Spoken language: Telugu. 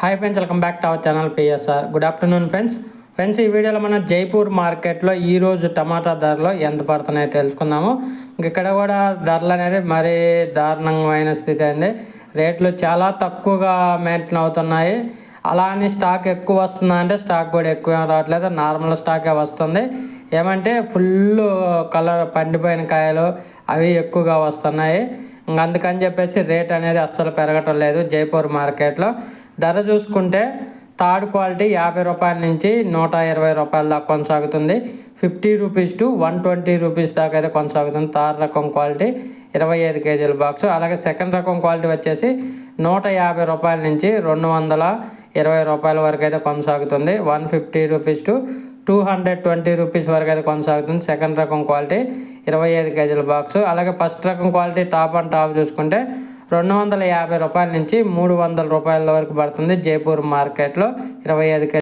Hi friends, welcome back to our channel PSR. Good afternoon friends ఈ వీడియోలో మనం జైపూర్ మార్కెట్లో ఈరోజు టమాటా ధరలు ఎంత పడుతున్నాయో తెలుసుకుందాము. ఇక్కడ కూడా ధరలు అనేది మరీ దారుణమైన స్థితి అయింది. రేట్లు చాలా తక్కువగా మెయింటైన్ అవుతున్నాయి. అలా అని స్టాక్ ఎక్కువ వస్తుందా అంటే స్టాక్ కూడా ఎక్కువ రావట్లేదు, నార్మల్ స్టాకే వస్తుంది. ఏమంటే ఫుల్ కలర్ పండిపోయిన కాయలు అవి ఎక్కువగా వస్తున్నాయి. అందుకని చెప్పేసి రేట్ అనేది అస్సలు పెరగటం లేదు. జైపూర్ మార్కెట్లో ధర చూసుకుంటే థర్డ్ క్వాలిటీ 50 రూపాయల నుంచి 120 రూపాయల దాకా కొనసాగుతుంది. 50 రూపీస్ టు 120 రూపీస్ దాకా అయితే కొనసాగుతుంది థర్డ్ రకం క్వాలిటీ 25 కేజీల బాక్స్. అలాగే సెకండ్ రకం క్వాలిటీ వచ్చేసి 150 రూపాయల నుంచి 220 రూపాయల వరకు అయితే కొనసాగుతుంది. 150 రూపీస్ టు 220 రూపీస్ వరకు అయితే కొనసాగుతుంది సెకండ్ రకం క్వాలిటీ 25 కేజీల బాక్స్. అలాగే ఫస్ట్ రకం క్వాలిటీ టాప్ అండ్ టాప్ చూసుకుంటే 250 రూపాయల నుంచి 300 రూపాయల వరకు పడుతుంది జైపూర్ మార్కెట్లో 25 కేజీ